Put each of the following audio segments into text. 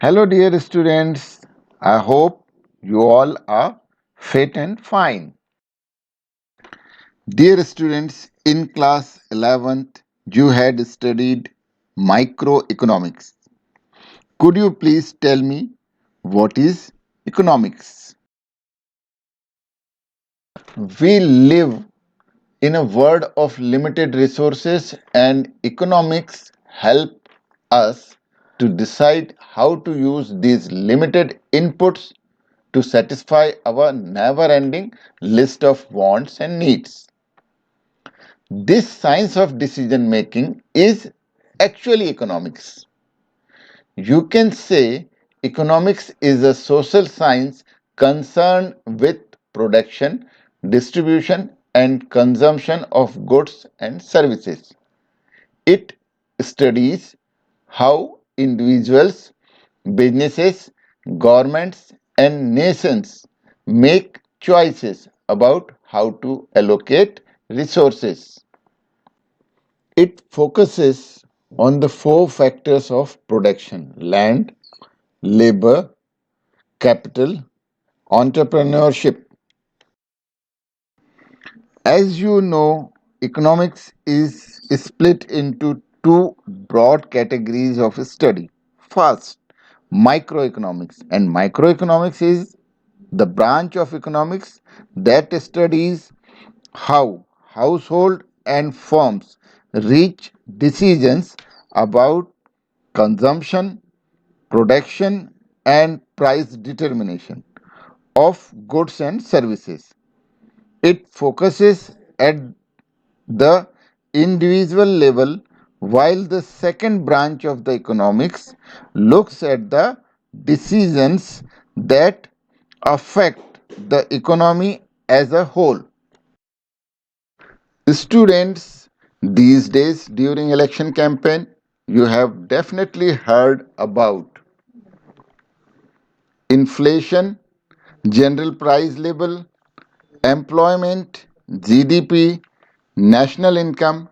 Hello, dear students. I hope you all are fit and fine. Dear students, in class 11th, you had studied microeconomics. Could you please tell me what is economics? We live in a world of limited resources, and economics help us to decide how to use these limited inputs to satisfy our never ending list of wants and needs. This science of decision making is actually economics. You can say economics is a social science concerned with production, distribution, and consumption of goods and services. It studies how individuals, businesses, governments, and nations make choices about how to allocate resources. It focuses on the four factors of production: land, labor, capital, entrepreneurship. As you know, economics is split into two broad categories of study. First, microeconomics. And microeconomics is the branch of economics that studies how household and firms reach decisions about consumption, production, and price determination of goods and services. It focuses at the individual level, while the second branch of the economics looks at the decisions that affect the economy as a whole. Students, these days during election campaign, you have definitely heard about inflation, general price level, employment, GDP, national income,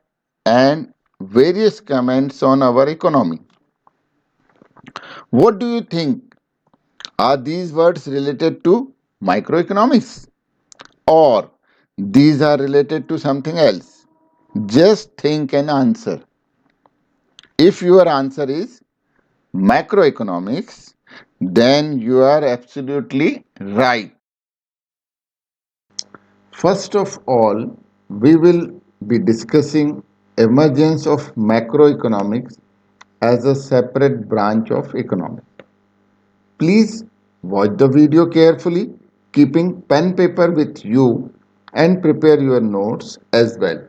and various comments on our economy. What do you think? Are these words related to microeconomics or these are related to something else? Just think and answer. If your answer is macroeconomics, then you are absolutely right. First of all, we will be discussing emergence of macroeconomics as a separate branch of economics. Please watch the video carefully, keeping pen paper with you and prepare your notes as well.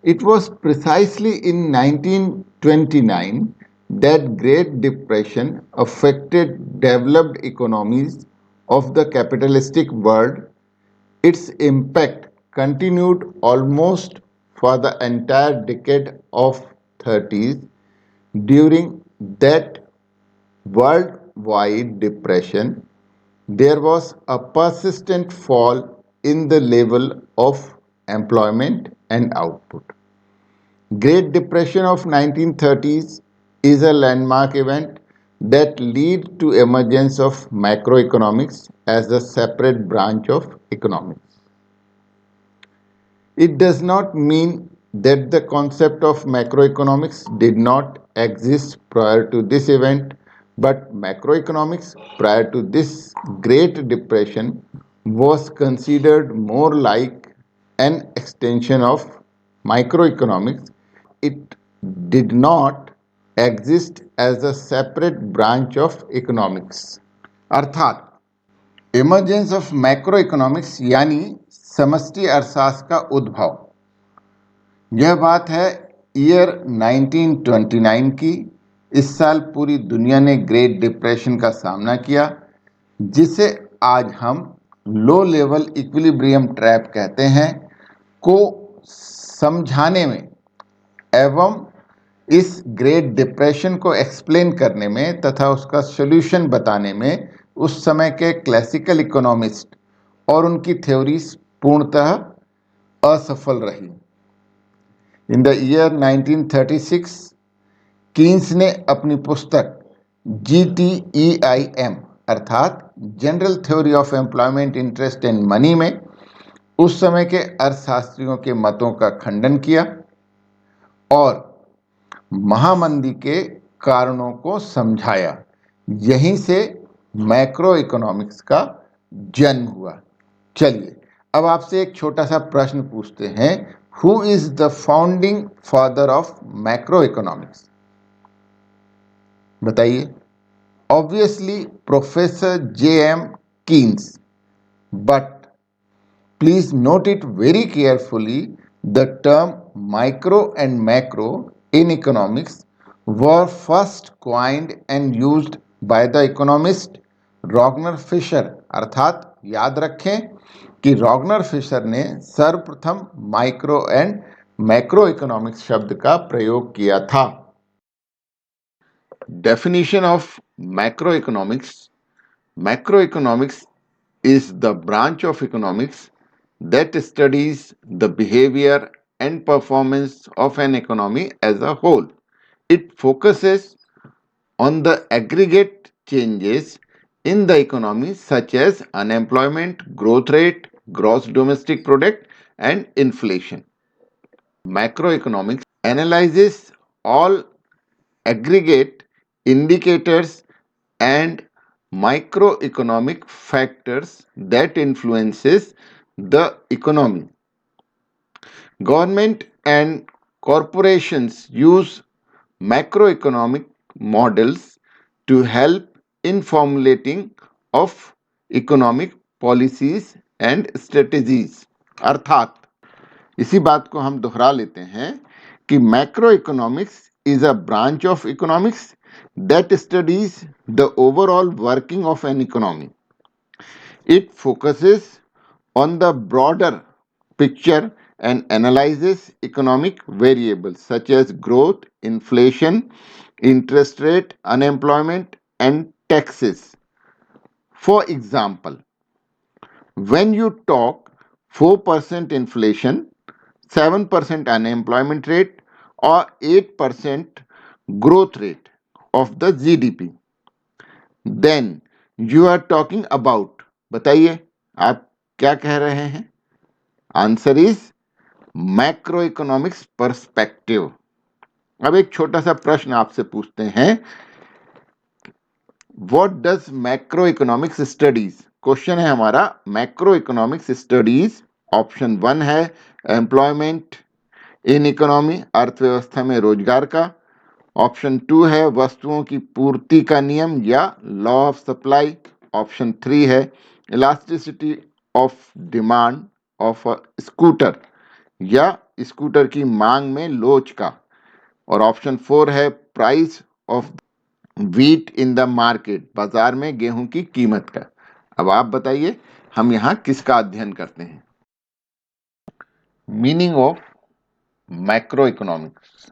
It was precisely in 1929 that Great Depression affected developed economies of the capitalistic world. Its impact continued almost for the entire decade of 30s. During that worldwide depression, there was a persistent fall in the level of employment and output. Great Depression of 1930s is a landmark event that led to emergence of macroeconomics as a separate branch of economics. It does not mean that the concept of macroeconomics did not exist prior to this event, but macroeconomics prior to this Great Depression was considered more like an extension of microeconomics. It did not exist as a separate branch of economics. अर्थात emergence of macro economics यानी समष्टि अर्थशास्त्र का उद्भव। यह बात है year 1929 की। इस साल पूरी दुनिया ने ग्रेट डिप्रेशन का सामना किया, जिसे आज हम लो लेवल इक्विलिब्रियम ट्रैप कहते हैं, को समझाने में एवं इस ग्रेट डिप्रेशन को एक्सप्लेन करने में तथा उसका सॉल्यूशन बताने में उस समय के क्लासिकल इकोनॉमिस्ट और उनकी थ्योरीज पूर्णतः असफल रही। इन द ईयर 1936 कीन्स ने अपनी पुस्तक GTEIM अर्थात general theory of employment interest and money में उस समय के अर्थशास्त्रियों के मतों का खंडन किया और महामंदी के कारणों को समझाया। यहीं से मैक्रो इकोनॉमिक्स का जन्म हुआ। चलिए अब आपसे एक छोटा सा प्रश्न पूछते हैं, who is the founding father of macro economics? बताइए। Obviously professor J.M. Keynes, but please note it very carefully, the term micro and macro in economics were first coined and used by the economist Ragnar Fisher. अर्थात याद रखें कि रॉगनर Fisher ने सर्वप्रथम micro and macro economics शब्द का प्रयोग किया था। Definition of macroeconomics. Macroeconomics is the branch of economics that studies the behavior and performance of an economy as a whole. It focuses on the aggregate changes in the economy such as unemployment, growth rate, gross domestic product, and inflation. Macroeconomics analyzes all aggregate indicators and microeconomic factors that influences the economy. Government and corporations use macroeconomic models to help in formulating of economic policies and strategies। अर्थात इसी बात को हम दोहरा लेते हैं कि macro economics is a branch of economics that studies the overall working of an economy. It focuses on the broader picture and analyzes economic variables such as growth, inflation, interest rate, unemployment, and taxes. For example, when you talk 4% inflation, 7% unemployment rate, or 8% growth rate of the GDP, then you are talking about, बताइए आप क्या कह रहे हैं? Answer is macro economics perspective. अब एक छोटा सा प्रश्न आपसे पूछते हैं, what does macro economics studies? Question है हमारा, मैक्रो इकोनॉमिक्स स्टडीज ऑप्शन 1 है एम्प्लॉयमेंट इन इकोनॉमी, अर्थव्यवस्था में रोजगार का। ऑप्शन 2 है वस्तुओं की पूर्ति का नियम या लॉ ऑफ सप्लाई। ऑप्शन 3 है elasticity of demand of a scooter या स्कूटर की मांग में लोच का। और ऑप्शन 4 है price of wheat in the market, बाजार में गेहूं की कीमत का। अब आप बताइए हम यहां किसका अध्ययन करते हैं? Meaning of macro economics.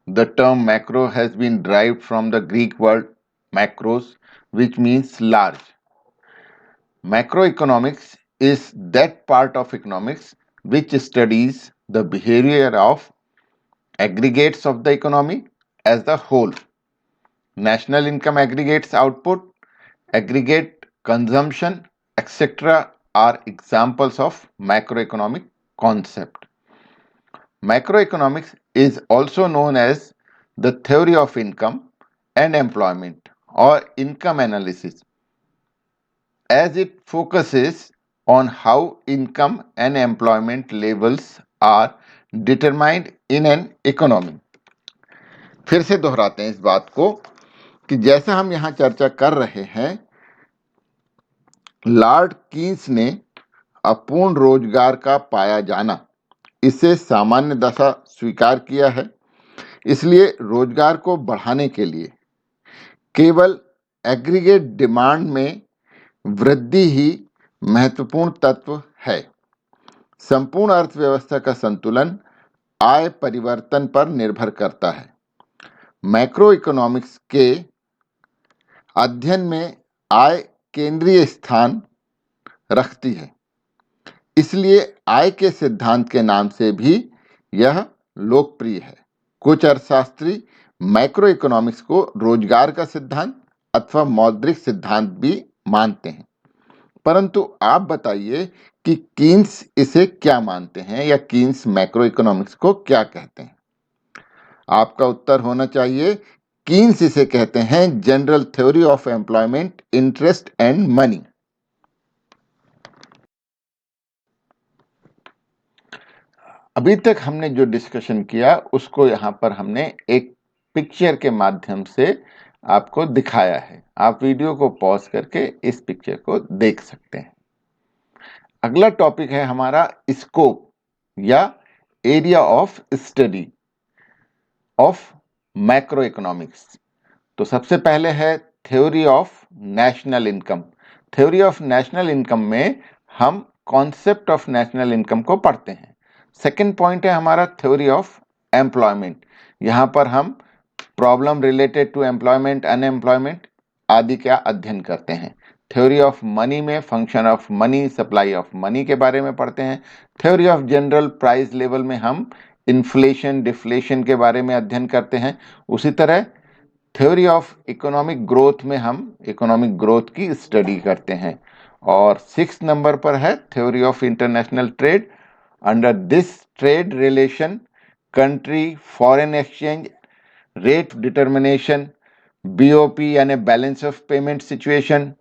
The term macro has been derived from the Greek word macros, which means large. Macroeconomics is that part of economics which studies the behavior of aggregates of the economy as a whole. National income aggregates output, aggregate consumption, etc. are examples of macroeconomic concept. Macroeconomics is also known as the theory of income and employment or income analysis, as it focuses on how income and employment levels are determined in an economy. फिर से दोहराते हैं इस बात को कि जैसा हम यहां चर्चा कर रहे हैं, लॉर्ड कीन्स ने अपूर्ण रोजगार का पाया जाना, इसे सामान्य दशा स्वीकार किया है। इसलिए रोजगार को बढ़ाने के लिए केवल एग्रीगेट डिमांड में वृद्धि ही महत्वपूर्ण तत्व है। संपूर्ण अर्थव्यवस्था का संतुलन आय परिवर्तन पर निर्भर करता है। मैक्रो इकोनॉमिक्स के अध्ययन में आय केंद्रीय स्थान रखती है, इसलिए आय के सिद्धांत के नाम से भी यह लोकप्रिय है। कुछ अर्थशास्त्री मैक्रो इकोनॉमिक्स को रोजगार का सिद्धांत अथवा मौद्रिक सिद्धांत भी मानते हैं। परंतु आप बताइए कि कीन्स इसे क्या मानते हैं या कीन्स मैक्रो इकोनॉमिक्स को क्या कहते हैं। आपका उत्तर होना चाहिए कीन्स इसे कहते हैं general theory of employment, interest and money. अभी तक हमने जो डिस्कशन किया उसको यहाँ पर हमने एक पिक्चर के माध्यम से आपको दिखाया है। आप वीडियो को पॉज करके इस पिक्चर को देख सकते हैं। अगला टॉपिक है हमारा स्कोप या area of study of macro economics. तो सबसे पहले है theory of national income. Theory of national income में हम कॉन्सेप्ट ऑफ नेशनल इनकम को पढ़ते हैं। सेकंड पॉइंट है हमारा थ्योरी ऑफ एम्प्लॉयमेंट। यहां पर हम problem related to employment, unemployment आदि का अध्ययन करते हैं। थ्योरी ऑफ मनी में function of money, supply of money के बारे में पढ़ते हैं। Theory of general price level में हम इन्फ्लेशन, डिफ्लेशन के बारे में अध्ययन करते हैं। उसी तरह थ्योरी ऑफ इकोनॉमिक ग्रोथ में हम इकोनॉमिक ग्रोथ की स्टडी करते हैं। और 6 नंबर पर है theory of international trade. Under this trade relation, country, foreign exchange, rate determination, BOP यानी balance of payment situation,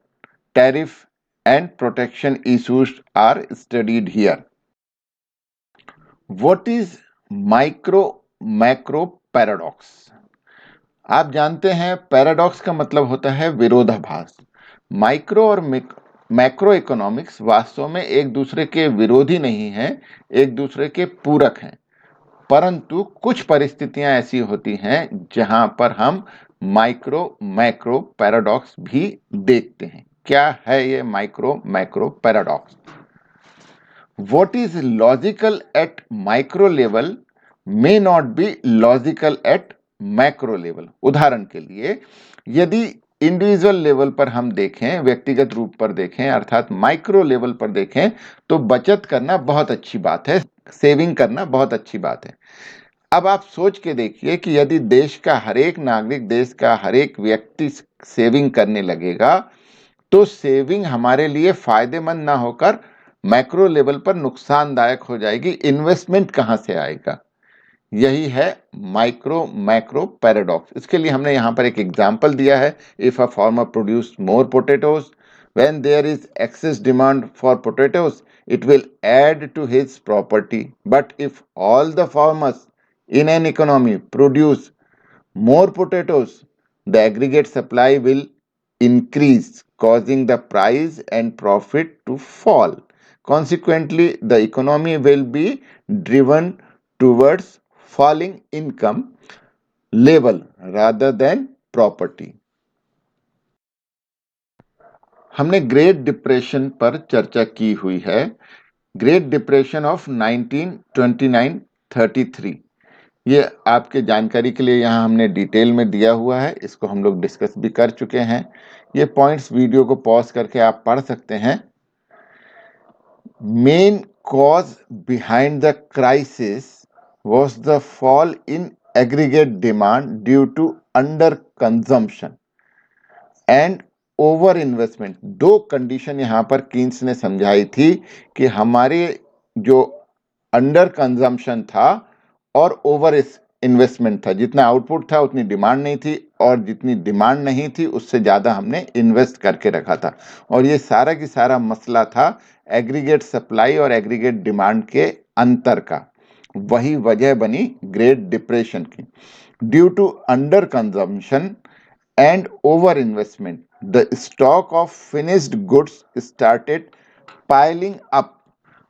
tariff and protection issues are studied here. What is micro macro paradox? आप जानते हैं paradox का मतलब होता है विरोधाभास। Micro और मैक्रो इकोनॉमिक्स वास्तव में एक दूसरे के विरोधी नहीं हैं, एक दूसरे के पूरक हैं। परंतु कुछ परिस्थितियां ऐसी होती हैं जहां पर हम माइक्रो मैक्रो पैराडॉक्स भी देखते हैं। क्या है ये micro macro paradox? What is logical at micro level may not be logical at macro level। उदाहरण के लिए यदि इंडिविजुअल लेवल पर हम देखें, व्यक्तिगत रूप पर देखें, अर्थात माइक्रो लेवल पर देखें, तो बचत करना बहुत अच्छी बात है, सेविंग करना बहुत अच्छी बात है। अब आप सोच के देखिए कि यदि देश का हर एक नागरिक, देश का हर एक व्यक्ति सेविंग करने लगेगा तो सेविंग हमारे लिए फायदेमंद ना होकर मैक्रो लेवल पर नुकसानदायक हो जाएगी। इन्वेस्टमेंट कहां से आएगा? यही है माइक्रो मैक्रो पैराडॉक्स। इसके लिए हमने यहां पर एक एग्जांपल दिया है। If a farmer produce more potatoes, when there is excess demand for potatoes, it will add to his property. But if all the farmers in an economy produce more potatoes, the aggregate supply will increase, causing the price and profit to fall. Consequently, the economy will be driven towards falling income level rather than property. हमने great depression पर चर्चा की हुई है। Great depression of 1929-33, ये आपके जानकारी के लिए यहाँ हमने डिटेल में दिया हुआ है। इसको हम लोग डिस्कस भी कर चुके हैं। ये पॉइंट्स वीडियो को पॉज करके आप पढ़ सकते हैं। Main cause behind the crisis was the fall in aggregate demand due to under consumption and over investment. दो कंडीशन यहाँ पर कीन्स ने समझाई थी कि हमारे जो अंडर कंजम्पशन था और ओवर इन्वेस्टमेंट था। जितना आउटपुट था उतनी डिमांड नहीं थी, और जितनी डिमांड नहीं थी उससे ज़्यादा हमने इन्वेस्ट करके रखा था। और ये सारा की सारा मसला था एग्रीगेट सप्लाई और एग्रीगेट डिमांड के अंतर का। वही वजह बनी ग्रेट डिप्रेशन की। Due to under consumption and over investment, the stock of finished goods started piling up,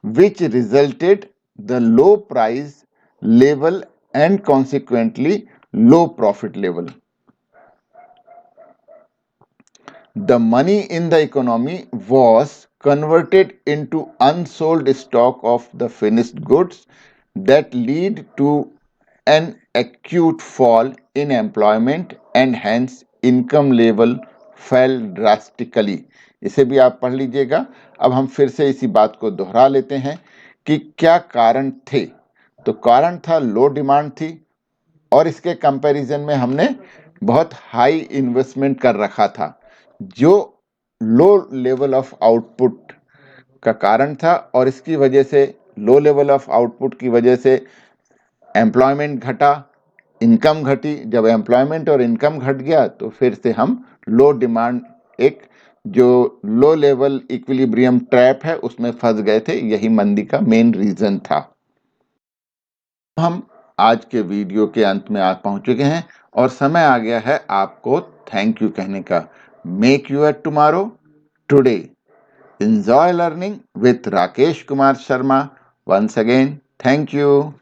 which resulted the low price level and consequently low profit level. The money in the economy was converted into unsold stock of the finished goods that lead to an acute fall in employment and hence income level fell drastically। इसे भी आप पढ़ लीजिएगा। अब हम फिर से इसी बात को दोहरा लेते हैं कि क्या कारण थे। तो कारण था लो डिमांड थी और इसके कंपैरिजन में हमने बहुत हाई इन्वेस्टमेंट कर रखा था, जो लो लेवल ऑफ आउटपुट का कारण था। और इसकी वजह से, लो लेवल ऑफ आउटपुट की वजह से एम्प्लॉयमेंट घटा, इनकम घटी। जब एम्प्लॉयमेंट और इनकम घट गया तो फिर से हम लो डिमांड, एक जो लो लेवल इक्विलिब्रियम ट्रैप है, उसमें फंस गए थे। यही मंदी का मेन रीजन था। हम आज के वीडियो के अंत में आज पहुंच चुके हैं और समय आ गया है आपको थैंक यू कहने का। Make your tomorrow today. Enjoy learning with Rakesh Kumar Sharma. Once again, thank you.